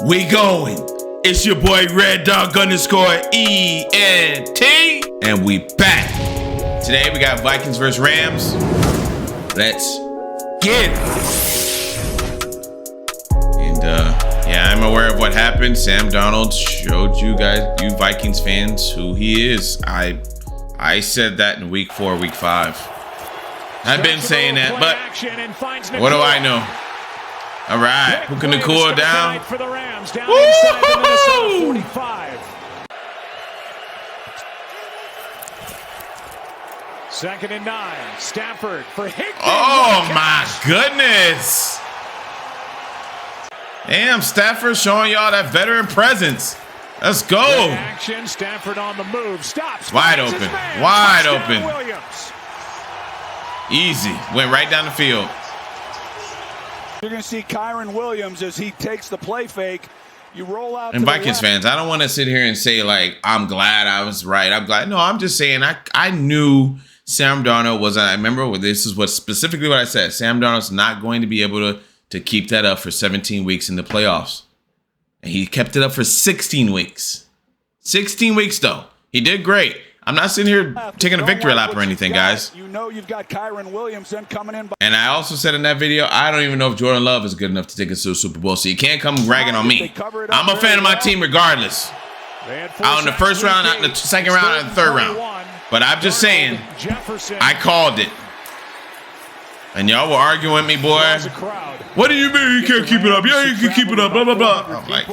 We going. It's your boy Red Dog _ ENT, and we back. Today we got Vikings versus Rams. Let's get it. And yeah, I'm aware of what happened. Sam Darnold showed you guys, you Vikings fans, who he is. I said that in week 4, week 5. I've been saying that, but what do I know? All right, hooking the cool down. Woo-hoo! Second and 9. Stafford for Hickman. Oh my goodness! Damn, Stafford showing y'all that veteran presence. Let's go. Action. Stafford on the move. Stops. Wide open. Wide open. Williams. Easy. Went right down the field. You're going to see Kyron Williams as he takes the play fake. You roll out. And Vikings fans, I don't want to sit here and say, like, I'm glad I was right. I'm glad. No, I'm just saying I knew Sam Darnold was. I remember this is what specifically what I said. Sam Darnold's not going to be able to keep that up for 17 weeks in the playoffs. And he kept it up for 16 weeks. 16 weeks, though. He did great. I'm not sitting here taking a victory lap or anything, guys. You know you've got Kyron Williams coming in. And I also said in that video, I don't even know if Jordan Love is good enough to take us to the Super Bowl. So you can't come bragging on me. I'm a fan of my team regardless. Out in the first round, out in the second round, out in the third round. But I'm just saying, I called it. And y'all were arguing with me, boy. What do you mean you can't keep it up? Yeah, you can keep it up, blah, blah, blah. I'm like,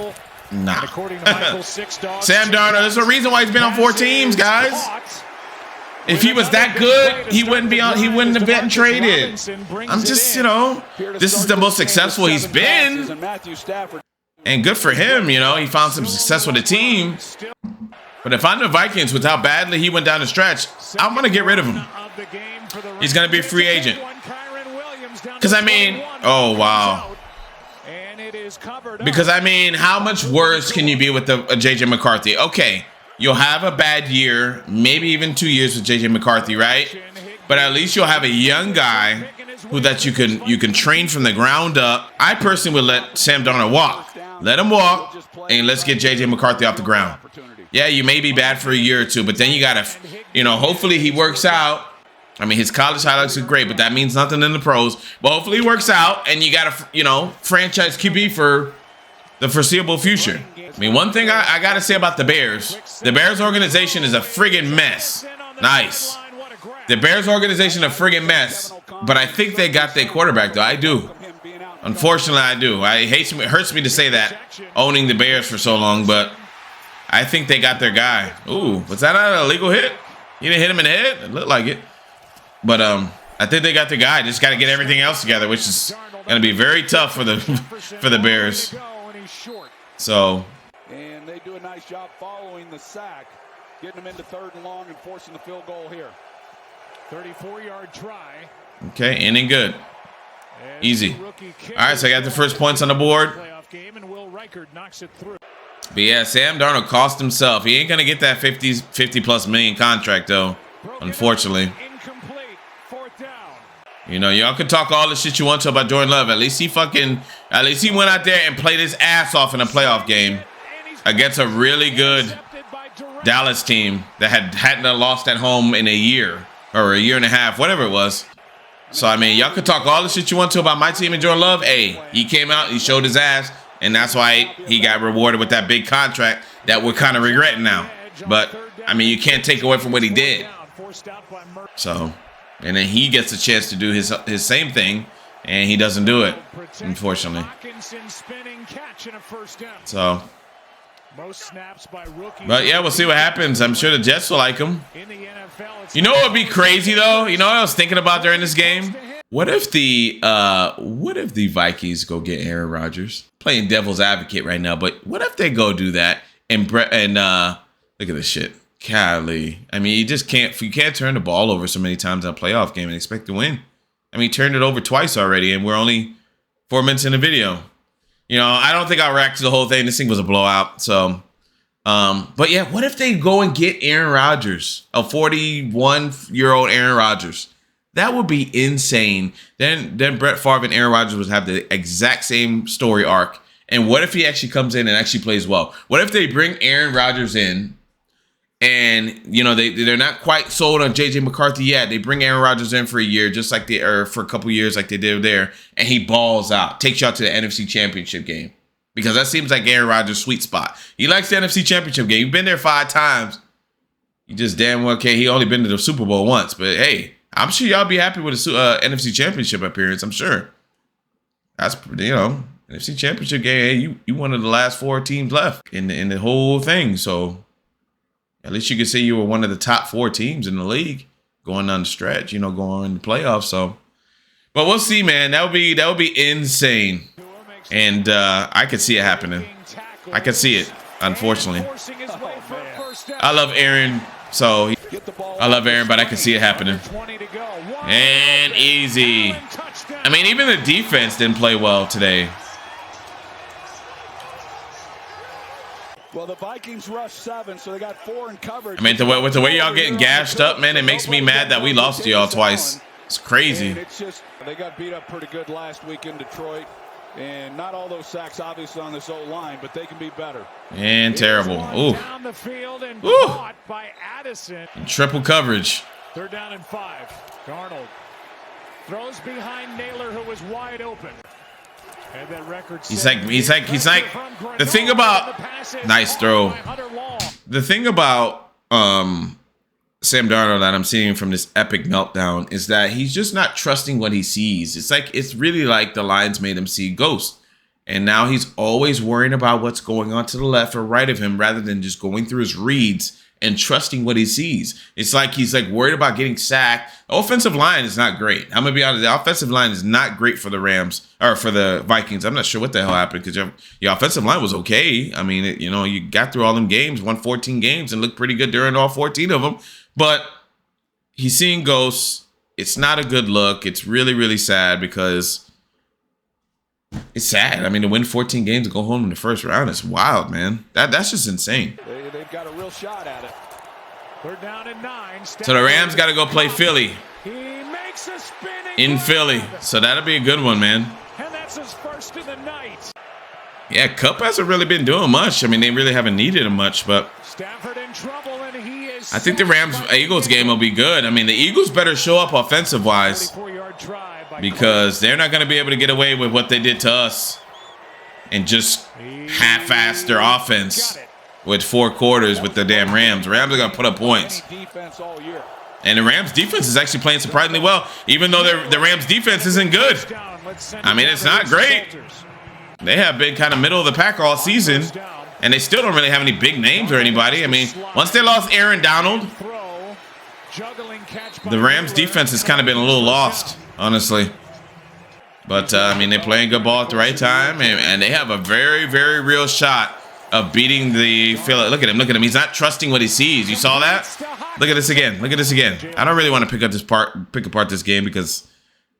nah. Sam Darnold, there's a reason why he's been on 4 teams, guys. If he was that good, he wouldn't be on. He wouldn't have been traded. I'm just, this is the most successful he's been, and good for him. He found some success with the team. But if I'm the Vikings, with how badly he went down the stretch, I'm gonna get rid of him. He's gonna be a free agent. Because oh wow. Because how much worse can you be with a JJ McCarthy? Okay, you'll have a bad year, maybe even 2 years with JJ McCarthy, right? But at least you'll have a young guy that you can train from the ground up. I personally would let Sam Darnold walk. Let him walk, and let's get JJ McCarthy off the ground. Yeah, you may be bad for a year or two, but then you gotta, hopefully he works out. His college highlights are great, but that means nothing in the pros. But hopefully he works out, and you got a, franchise QB for the foreseeable future. One thing I got to say about the Bears organization is a friggin' mess. Nice. The Bears organization is a friggin' mess, but I think they got their quarterback, though. I do. Unfortunately, I do. It hurts me to say that, owning the Bears for so long, but I think they got their guy. Ooh, was that not an illegal hit? You didn't hit him in the head? It looked like it. But I think they got the guy. Just got to get everything else together, which is going to be very tough for the Bears. So. And they do a nice job following the sack, getting them into 3rd and long and forcing the field goal here. 34-yard try. Okay, inning good. Easy. All right, so I got the first points on the board. But yeah, Sam Darnold cost himself. He ain't going to get that 50+ million contract, though, unfortunately. Y'all can talk all the shit you want to about Jordan Love. At least he went out there and played his ass off in a playoff game against a really good Dallas team that hadn't lost at home in a year or a year and a half, whatever it was. So, y'all can talk all the shit you want to about my team and Jordan Love. Hey, he came out, he showed his ass, and that's why he got rewarded with that big contract that we're kind of regretting now. But, you can't take away from what he did. So, and then he gets a chance to do his same thing, and he doesn't do it, unfortunately. So, but yeah, we'll see what happens. I'm sure the Jets will like him. What would be crazy though? What I was thinking about during this game? What if the Vikings go get Aaron Rodgers? Playing devil's advocate right now, but what if they go do that and look at this shit. Golly. You just can't turn the ball over so many times in a playoff game and expect to win. He turned it over twice already, and we're only 4 minutes in the video. I don't think I'll react to the whole thing. This thing was a blowout. So, but yeah, what if they go and get Aaron Rodgers, a 41-year-old Aaron Rodgers? That would be insane. Then Brett Favre and Aaron Rodgers would have the exact same story arc, And what if he actually comes in and actually plays well? What if they bring Aaron Rodgers in and, you know, they're not quite sold on J.J. McCarthy yet. They bring Aaron Rodgers in for a year, just like or for a couple years like they did there, and he balls out, takes you out to the NFC Championship game. Because that seems like Aaron Rodgers' sweet spot. He likes the NFC Championship game. You've been there 5 times. You just damn well can't. He only been to the Super Bowl once. But, hey, I'm sure y'all be happy with a NFC Championship appearance. I'm sure. That's, you know, NFC Championship game. Hey, you one of the last 4 teams left in the whole thing. So, at least you can say you were one of the top 4 teams in the league going down the stretch, you know, going in the playoffs. So, but we'll see, man. That would be insane. And I could see it happening. I could see it, unfortunately. I love Aaron, so I love Aaron, but I can see it happening. And easy. I mean, even the defense didn't play well today. Well, the Vikings rushed 7, so they got 4 in coverage. I mean, with the way y'all getting gashed up, man, it makes me mad that we lost to y'all twice. It's crazy. It's just they got beat up pretty good last week in Detroit. And not all those sacks, obviously, on this O-line, but they can be better. And terrible. Ooh. Down the field and Ooh. caught by Addison. Triple coverage. 3rd down and 5. Darnold throws behind Naylor, who was wide open. And that record He's like, the thing about, nice throw. The thing about Sam Darnold that I'm seeing from this epic meltdown is that he's just not trusting what he sees. It's really like the Lions made him see ghosts. And now he's always worrying about what's going on to the left or right of him rather than just going through his reads and trusting what he sees. It's like he's like worried about getting sacked. The offensive line is not great. I'm going to be honest. The offensive line is not great for the Rams or for the Vikings. I'm not sure what the hell happened because your offensive line was okay. I mean, you got through all them games, won 14 games and looked pretty good during all 14 of them. But he's seeing ghosts. It's not a good look. It's really, really sad because it's sad. I mean, to win 14 games and go home in the first round is wild, man. That's just insane. They've got a real shot at it. 3rd down and 9. So the Rams got to go play Philly. He makes a spinning In Philly. So that'll be a good one, man. And that's his first of the night. Yeah, Kupp hasn't really been doing much. I mean, they really haven't needed him much, but Stafford in trouble, and he is. I think the Rams-Eagles game will be good. I mean, the Eagles better show up offensive-wise because they're not going to be able to get away with what they did to us and just half-ass their offense with 4 quarters with the damn Rams. The Rams are going to put up points. And the Rams defense is actually playing surprisingly well, even though the Rams defense isn't good. I mean, it's not great. They have been kind of middle of the pack all season, and they still don't really have any big names or anybody. I mean, once they lost Aaron Donald, the Rams defense has kind of been a little lost, honestly. But, I mean, they're playing good ball at the right time, and they have a very, very real shot of beating the Philly. Look at him. He's not trusting what he sees. You saw that? Look at this again. I don't really want to pick apart this game because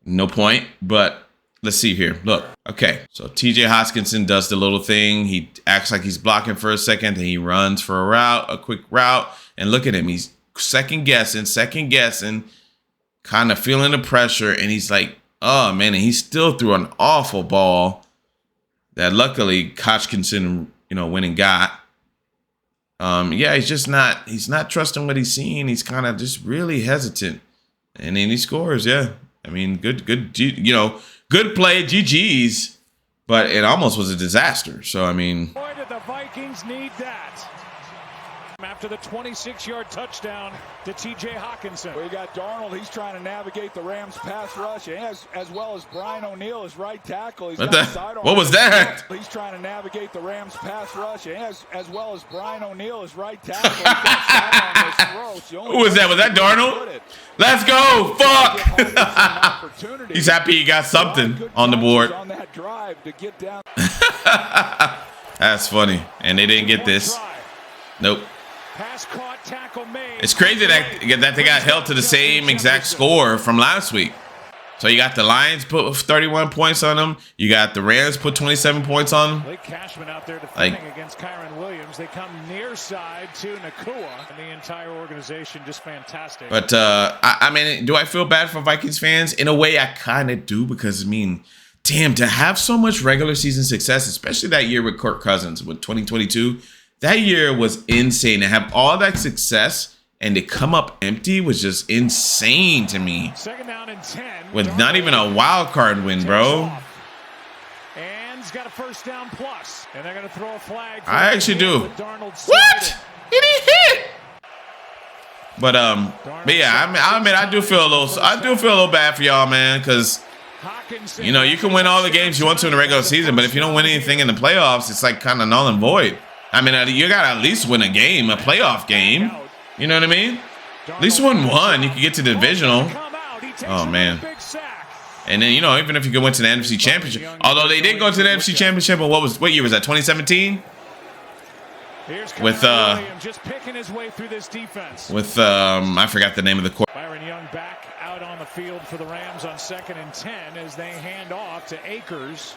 no point, but let's see here. Look. Okay, so TJ Hoskinson does the little thing. He acts like he's blocking for a second, and he runs for a quick route. And look at him. He's second guessing, kind of feeling the pressure. And he's like, oh, man. And he still threw an awful ball that luckily Hoskinson, went and got. Yeah, he's not trusting what he's seeing. He's kind of just really hesitant. And then he scores, yeah. I mean, good, good play, GG's, but it almost was a disaster. So, I mean. Boy, did the Vikings need that. After the 26-yard touchdown to TJ Hockenson. We got Darnold. He's trying to navigate the Rams pass rush, as well as Brian O'Neill, his right tackle. What was that? He's trying to navigate the Rams pass rush, as well as Brian O'Neill, his right tackle. Who was that? Was that Darnold? Let's go. Fuck. He's happy he got something on the board. On that drive to get down. That's funny. And they didn't get this. Nope. Pass caught, tackle made. It's crazy that they got held to the same exact score from last week. So you got the Lions put 31 points on them. You got the Rams put 27 points on them. Blake Cashman out there defending against Kyron Williams. They come near side to Nakua. And the entire organization just fantastic. But, I mean, do I feel bad for Vikings fans? In a way, I kind of do because, I mean, damn, to have so much regular season success, especially that year with Kirk Cousins, with 2022, that year was insane. To have all that success and to come up empty was just insane to me. 2nd down and 10. With not even a wild card win, bro. And he's got a 1st down plus. And they're going to throw a flag. I actually do. What? He didn't hit. But yeah, I do feel a little bad for y'all, man, because you know, you can win all the games you want to in the regular season, but if you don't win anything in the playoffs, it's like kind of null and void. I mean, you gotta at least win a game, a playoff game. You know what I mean? At least win one. You can get to the divisional. Oh man. And then, you know, even if you could win to the NFC Championship, although they did go to the NFC Championship, but what year was that? 2017? With just picking his way through this defense. With I forgot the name of the court. Byron Young back out on the field for the Rams on 2nd and 10 as they hand off to Akers.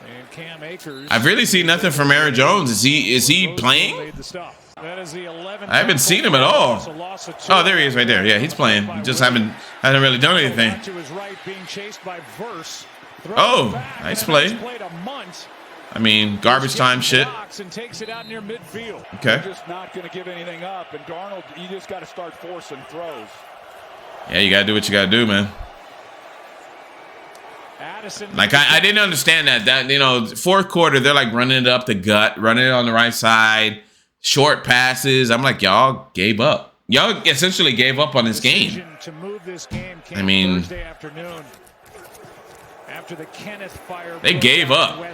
And Cam Akers. I've really seen nothing from Aaron Jones. Is he playing? I haven't seen him at all. Oh, there he is right there. Yeah, he's playing. He just hasn't really done anything. Oh, nice play. I mean, garbage time shit. Okay. Just not going to give anything up, and Darnold, you just got to start forcing throws. Yeah, you got to do what you got to do, man. Like, I didn't understand that, you know, 4th quarter, they're like running it up the gut, running it on the right side, short passes. I'm like, y'all gave up. Y'all essentially gave up on this game. I mean, they gave up.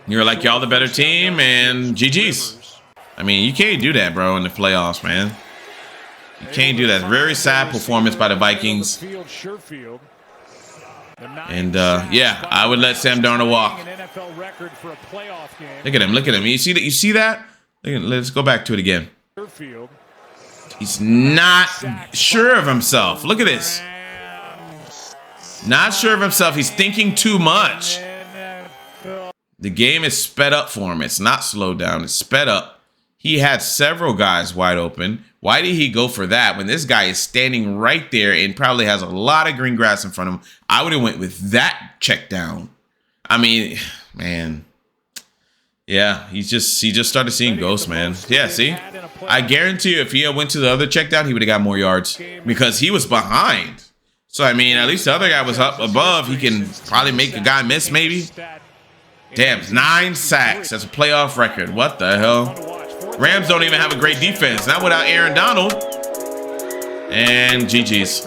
You're like, y'all the better team, and GG's. I mean, you can't do that, bro, in the playoffs, man. You can't do that. Very sad performance by the Vikings. And, yeah, I would let Sam Darnold walk. Look at him. Look at him. You see that? Let's go back to it again. He's not sure of himself. Look at this. Not sure of himself. He's thinking too much. The game is sped up for him. It's not slowed down. It's sped up. He had several guys wide open. Why did he go for that when this guy is standing right there and probably has a lot of green grass in front of him? I would have went with that check down. I mean, man. Yeah, he just started seeing ghosts, man. Yeah, see? I guarantee you if he went to the other check down, he would have got more yards because he was behind. So, I mean, at least the other guy was up above. He can probably make a guy miss, maybe. Damn, 9 sacks. That's a playoff record. What the hell? Rams don't even have a great defense. Not without Aaron Donald. And GG's.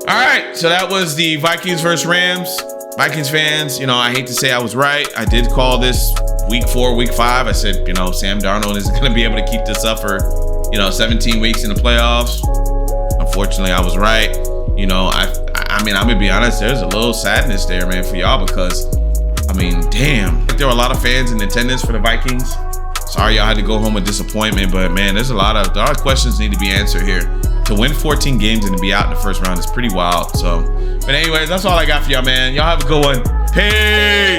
All right, so that was the Vikings versus Rams. Vikings fans, you know, I hate to say I was right. I did call this week 4, week 5. I said, you know, Sam Darnold isn't going to be able to keep this up for, you know, 17 weeks in the playoffs. Unfortunately, I was right. You know, I mean, I'm going to be honest, there's a little sadness there, man, for y'all because, I mean, damn. There were a lot of fans in attendance for the Vikings. Sorry y'all had to go home with disappointment, but man, there's a lot of questions need to be answered here. To win 14 games and to be out in the first round is pretty wild. So, but anyways, that's all I got for y'all, man. Y'all have a good one. Peace.